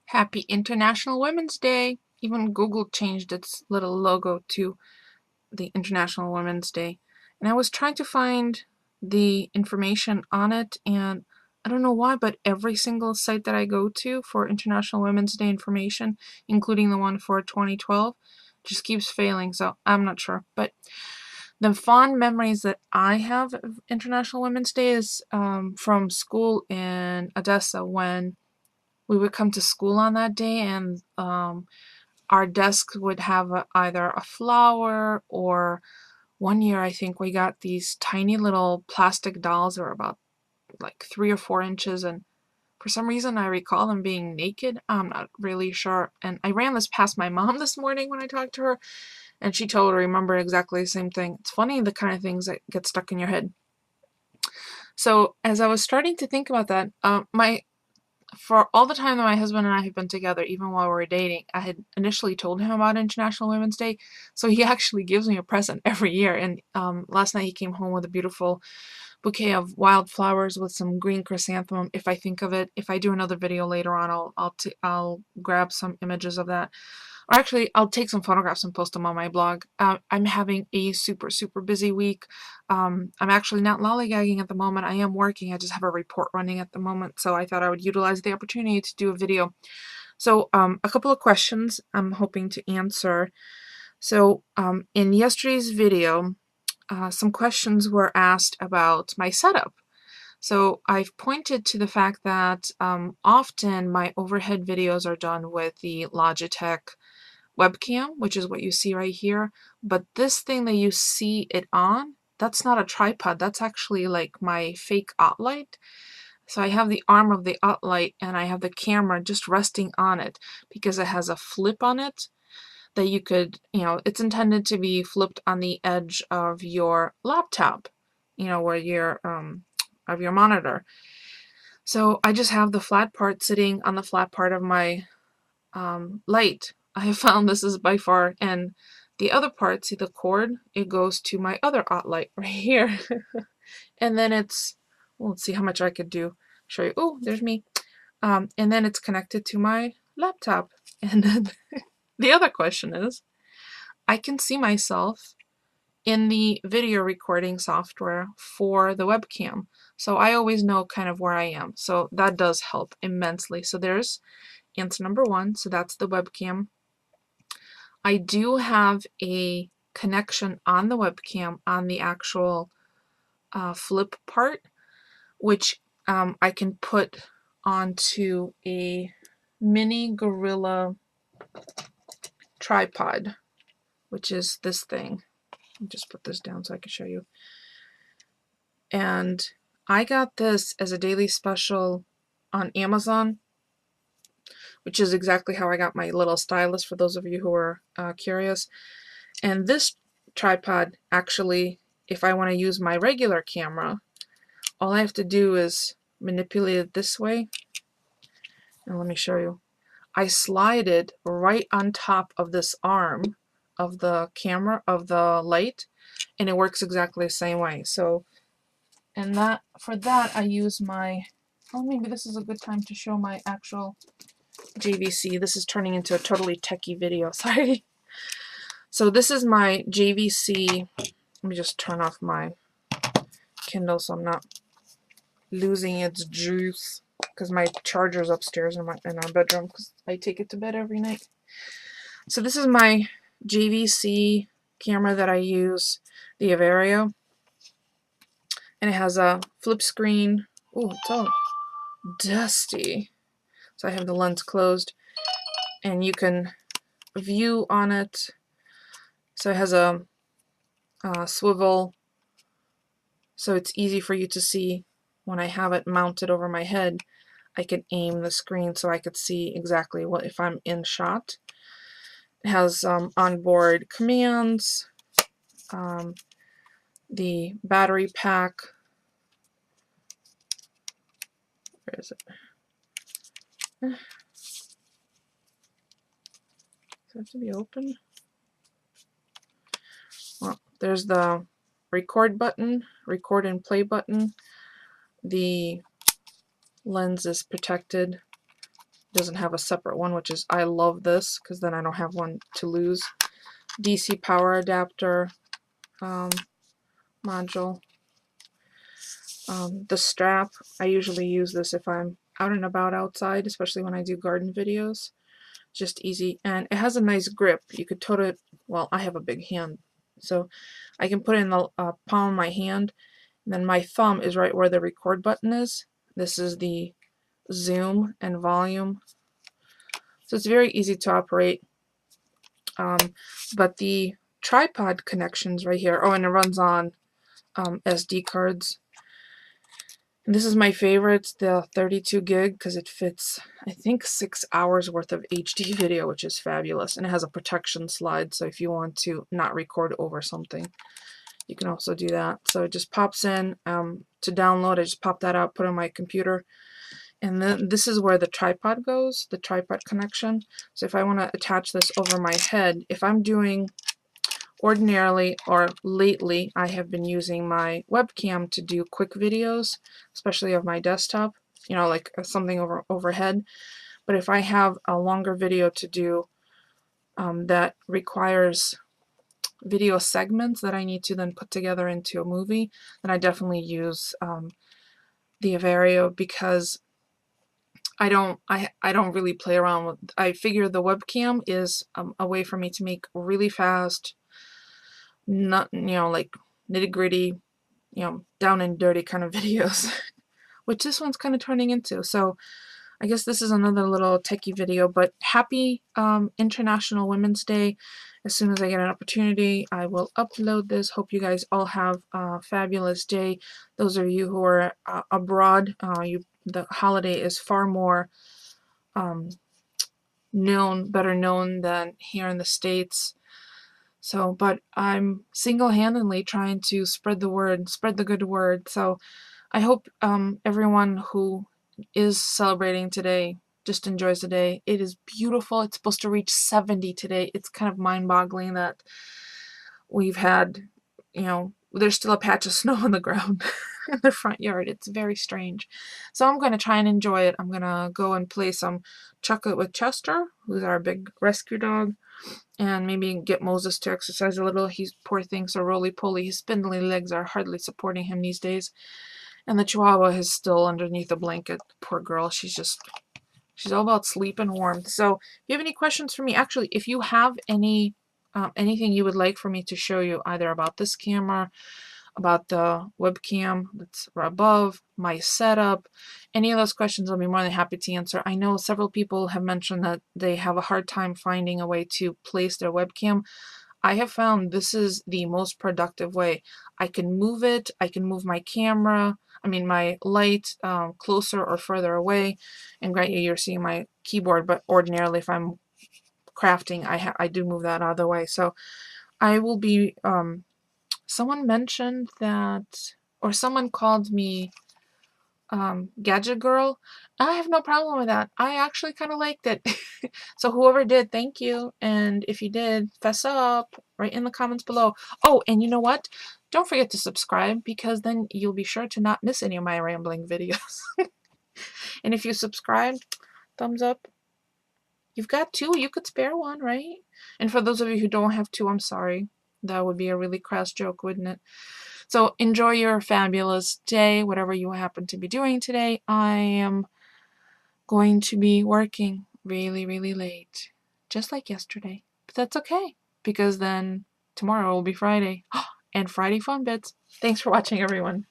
Happy International Women's Day! Even Google changed its little logo to the International Women's Day. And I was trying to find the information on it, and I don't know why, but every single site that I go to for International Women's Day information, including the one for 2012, just keeps failing, so I'm not sure. But the fond memories that I have of International Women's Day is from school in Odessa when we would come to school on that day, and our desk would have either a flower, or one year I think we got these tiny little plastic dolls that were about like 3 or 4 inches, and for some reason I recall them being naked. I'm not really sure. And I ran this past my mom this morning when I talked to her, and she totally remembered exactly the same thing. It's funny the kind of things that get stuck in your head. So as I was starting to think about that, for all the time that my husband and I have been together, even while we were dating, I had initially told him about International Women's Day, so he actually gives me a present every year. And last night he came home with a beautiful bouquet of wildflowers with some green chrysanthemum. If I think of it, if I do another video later on, I'll grab some images of that. Or actually, I'll take some photographs and post them on my blog. I'm having a super busy week. I'm actually not lollygagging at the moment. I am working. I just have a report running at the moment, so I thought I would utilize the opportunity to do a video. So a couple of questions I'm hoping to answer. So in yesterday's video, some questions were asked about my setup. So I've pointed to the fact that often my overhead videos are done with the Logitech webcam, which is what you see right here. But this thing that you see it on, that's not a tripod. That's actually like my fake OttLite. So I have the arm of the OttLite and I have the camera just resting on it because it has a flip on it that you could, it's intended to be flipped on the edge of your laptop, where your of your monitor. So I just have the flat part sitting on the flat part of my light. I have found this is by far, and the other part, see the cord, it goes to my other OttLite right here. And then well, let's see how much I could show you. Oh, there's me. And then it's connected to my laptop. And then the other question is, I can see myself in the video recording software for the webcam. So I always know kind of where I am. So that does help immensely. So there's answer number one. So that's the webcam. I do have a connection on the webcam on the actual flip part, which I can put onto a mini Gorilla tripod, which is this thing. I'll just put this down so I can show you. And I got this as a daily special on Amazon, which is exactly how I got my little stylus, for those of you who are curious. And this tripod, actually, if I want to use my regular camera, all I have to do is manipulate it this way. And let me show you. I slide it right on top of this arm of the camera, of the light, and it works exactly the same way. So, and for that I use my, maybe this is a good time to show my actual JVC. This is turning into a totally techie video, sorry. So this is my JVC. Let me just turn off my Kindle so I'm not losing its juice, because my charger's upstairs in our bedroom because I take it to bed every night. So this is my JVC camera that I use, the Averio, and it has a flip screen. Oh, it's all dusty. So I have the lens closed, and you can view on it. So it has a swivel, so it's easy for you to see. When I have it mounted over my head, I can aim the screen so I could see exactly if I'm in shot. It has onboard commands, the battery pack. Where is it? Does it have to be open? Well, there's the record button, record and play button. The lens is protected. doesn't have a separate one, which is, I love this because then I don't have one to lose. DC power adapter module. The strap, I usually use this if I'm out and about outside, especially when I do garden videos. Just easy, and it has a nice grip. You could tote it, well, I have a big hand, so I can put it in the palm of my hand, and then my thumb is right where the record button is. This is the zoom and volume, so it's very easy to operate. But the tripod connections right here, oh, and it runs on SD cards. And this is my favorite, the 32 gig, because it fits, I think, 6 hours worth of HD video, which is fabulous. And it has a protection slide, so if you want to not record over something, you can also do that. So it just pops in. To download, I just pop that out, put it on my computer. And then this is where the tripod goes, the tripod connection. So if I want to attach this over my head, if I'm doing, ordinarily or lately, I have been using my webcam to do quick videos, especially of my desktop, you know, like something overhead. But if I have a longer video to do that requires video segments that I need to then put together into a movie, then I definitely use the Averio, because I don't really play around with. I figure the webcam is a way for me to make really fast, not, you know, like nitty gritty, you know, down and dirty kind of videos, which this one's kind of turning into. So I guess this is another little techie video, but happy International Women's Day. As soon as I get an opportunity, I will upload this. Hope you guys all have a fabulous day. Those of you who are abroad, the holiday is far more better known than here in the States. So, but I'm single-handedly trying to spread the word, spread the good word. So I hope everyone who is celebrating today just enjoys the day. It is beautiful. It's supposed to reach 70 today. It's kind of mind-boggling that we've had, you know, there's still a patch of snow on the ground in the front yard. It's very strange. So I'm going to try and enjoy it. I'm going to go and play some Chocolate with Chester, who's our big rescue dog, and maybe get Moses to exercise a little. He's, poor thing, so roly-poly. His spindly legs are hardly supporting him these days. And the Chihuahua is still underneath a blanket. Poor girl. She's all about sleep and warmth. So if you have any questions for me, actually, if you have any anything you would like for me to show you, either about this camera, about the webcam that's above, my setup, any of those questions, I'll be more than happy to answer. I know several people have mentioned that they have a hard time finding a way to place their webcam. I have found this is the most productive way. I can move it, I can move my camera, my light closer or further away. And granted, you're seeing my keyboard, but ordinarily if I'm crafting, I do move that out of the way. So I will be, someone mentioned that, or someone called me Gadget Girl. I have no problem with that. I actually kind of liked it. So whoever did, thank you. And if you did, fess up right in the comments below. Oh, and you know what? Don't forget to subscribe, because then you'll be sure to not miss any of my rambling videos. And if you subscribed, thumbs up. You've got 2, you could spare 1, right? And for those of you who don't have 2, I'm sorry. That would be a really crass joke, wouldn't it? So enjoy your fabulous day, whatever you happen to be doing today. I am going to be working really, really late, just like yesterday. But that's okay, because then tomorrow will be Friday. And Friday fun bits. Thanks for watching, everyone.